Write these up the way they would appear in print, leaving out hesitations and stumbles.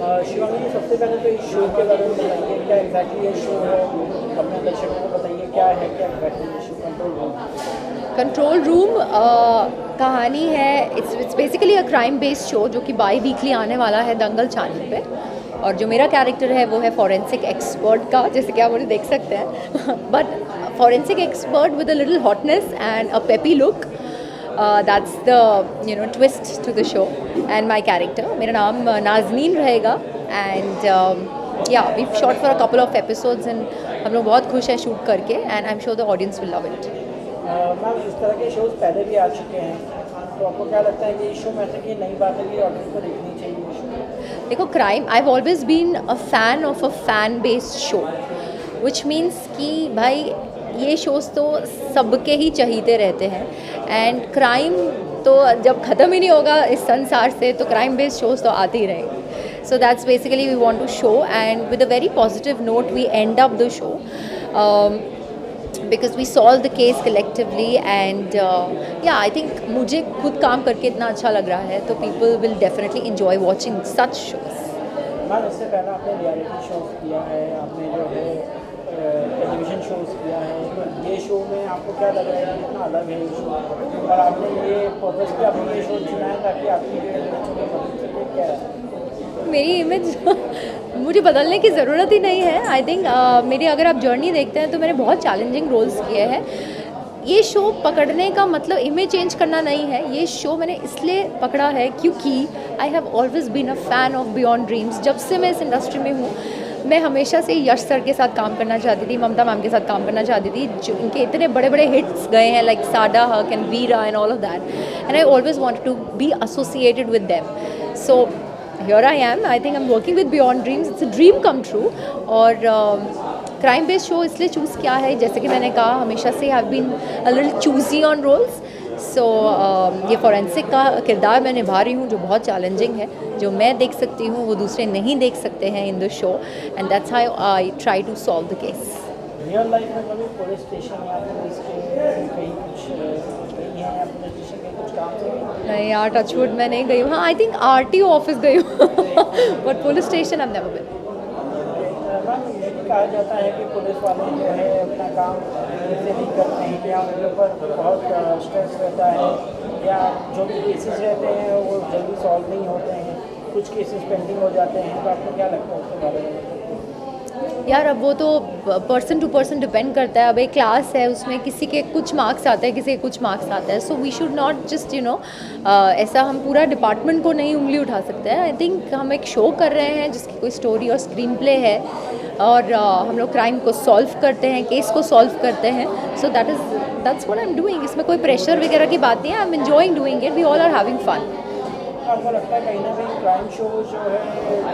शिवांगी जी, सबसे पहले तो इस शो के बारे में बताइए, क्या एग्जैक्टली ये शो है, अपने दर्शकों को बताइए क्या है, क्या एग्जैक्टली ये शो कंट्रोल रूम कहानी है। It's basically a crime based show जो कि बाई वीकली आने वाला है दंगल चैनल पे। और जो मेरा कैरेक्टर है वो है फॉरेंसिक एक्सपर्ट का, जैसे कि आप मुझे देख सकते हैं but forensic expert with a little hotness and a peppy look. That's the twist to the show and my character. मेरा नाम नाजनीन रहेगा and yeah we shot for a couple of episodes and हम लोग बहुत खुश हैं शूट करके and I am sure the audience will love it. Ma'am, इस तरह के शोज पहले भी आ चुके हैं, तो आपको क्या लगता है कि इस शो में ऐसा कि नई बात है कि ऑडियंस को देखनी चाहिए? देखो, crime I have always been a fan of a fan based show, which means कि भाई ये शोज़ तो सबके ही चहीते रहते हैं एंड क्राइम तो जब ख़त्म ही नहीं होगा इस संसार से तो क्राइम बेस्ड शोज़ तो आते ही रहेंगे। So that's basically we want to show and with a very positive note we end up the show because we solve the case collectively and yeah, I think मुझे खुद काम करके इतना अच्छा लग रहा है तो people will definitely enjoy watching such shows। Ma'am, इससे पहले आपने रियलिटी शोज किया है, आपने जो है टेलीविज़न शोज किया है, तो ये शो में आपको क्या लग रहा है कितना अलग है ये शो, और आपने ये पर्पस पे आपने ये शो चुना है ताकि आपकी जो बच्चों की मदद सके, क्या है? मेरी इमेज मुझे बदलने की ज़रूरत ही नहीं है। आई थिंक मेरी अगर आप जर्नी देखते हैं तो मैंने बहुत चैलेंजिंग रोल्स किए हैं। ये शो पकड़ने का मतलब इमेज चेंज करना नहीं है। ये शो मैंने इसलिए पकड़ा है क्योंकि I have always been a fan of beyond dreams. जब से मैं इस इंडस्ट्री में हूँ मैं हमेशा से यश सर के साथ काम करना चाहती थी, ममता मैम के साथ काम करना चाहती थी, जो इनके इतने बड़े बड़े हिट्स गए हैं like Saada Haq and Veera and all of that and I always wanted to be associated with them. So here I am. I think I'm working with Beyond Dreams. It's a dream come true. और crime based show इसलिए choose किया है, जैसे कि मैंने कहा हमेशा से have been a little choosy on roles. So ये फॉरेंसिक का किरदार मैं निभा रही हूँ जो बहुत चैलेंजिंग है, जो मैं देख सकती हूँ वो दूसरे नहीं देख सकते हैं in the show and that's how I try to solve the case. Real life में कभी पुलिस स्टेशन या पुलिस के कहीं कुछ नहीं है, या पुलिस स्टेशन के कुछ काम से नहीं यार, टचवुड मैं नहीं गई हूँ। हाँ, आई थिंक RTO ऑफिस गई हूँ but police station I have never been. Ma'am, ये भी कहा जाता है कि पुलिस वाले जो है अपना काम जैसे नहीं करते हैं या उनके ऊपर बहुत स्ट्रेस रहता है, या जो भी केसेस रहते हैं वो जल्दी सॉल्व नहीं होते हैं, कुछ केसेस पेंडिंग हो जाते हैं, तो आपको क्या लगता है उसके बारे में? यार अब वो तो पर्सन टू पर्सन डिपेंड करता है। अब एक क्लास है उसमें किसी के कुछ मार्क्स आते हैं, किसी के कुछ मार्क्स आते हैं। So we should not just ऐसा हम पूरा डिपार्टमेंट को नहीं उंगली उठा सकते हैं। आई थिंक हम एक शो कर रहे हैं जिसकी कोई स्टोरी और स्क्रीन प्ले है और हम लोग क्राइम को सॉल्व करते हैं, केस को सॉल्व करते हैं। So that's what I am doing. इसमें कोई प्रेशर वगैरह की बात नहीं है। I am enjoying doing it. We all are having fun. आपको लगता है कहीं ना कहीं क्राइम शो जो है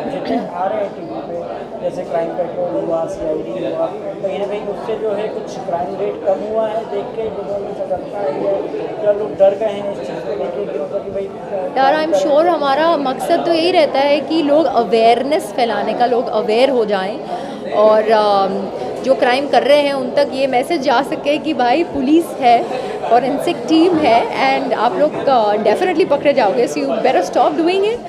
जितने आ रहे हैं टीवी पे, जैसे क्राइम पेट्रोल हुआ, CID हुआ, कहीं ना कहीं उससे जो है कुछ क्राइम रेट कम हुआ है देख के लोगों में सतर्कता है, क्या लोग डर गए हैं इस चीज़ को लेके कि भाई यार आई एम श्योर हमारा मकसद तो यही रहता है कि लोग अवेयरनेस फैलाने का, लोग अवेयर हो जाएं और जो क्राइम कर रहे हैं उन तक ये मैसेज जा सके कि भाई पुलिस है, फॉरेंसिक टीम है एंड आप लोग डेफिनेटली पकड़े जाओगे। So you better stop doing it.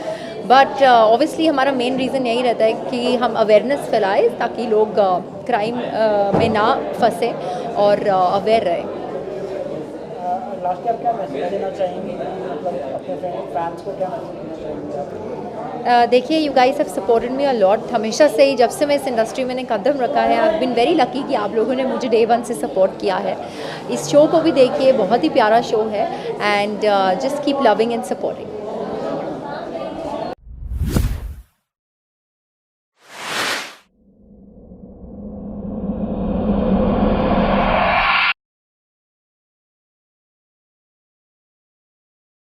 But obviously हमारा मेन रीज़न यही रहता है कि हम अवेयरनेस फैलाएं ताकि लोग क्राइम में ना फंसे और अवेयर रहें। लास्ट आप क्या मैसेज देना चाहेंगे, मतलब अपने फैंस को क्या मैसेज देना चाहेंगे आप? देखिए, you guys have supported me a lot. हमेशा से ही जब से मैं इस इंडस्ट्री में कदम रखा है I have been very lucky कि आप लोगों ने मुझे डे 1 से सपोर्ट किया है। इस शो को भी देखिए, बहुत ही प्यारा शो है and just keep loving and supporting.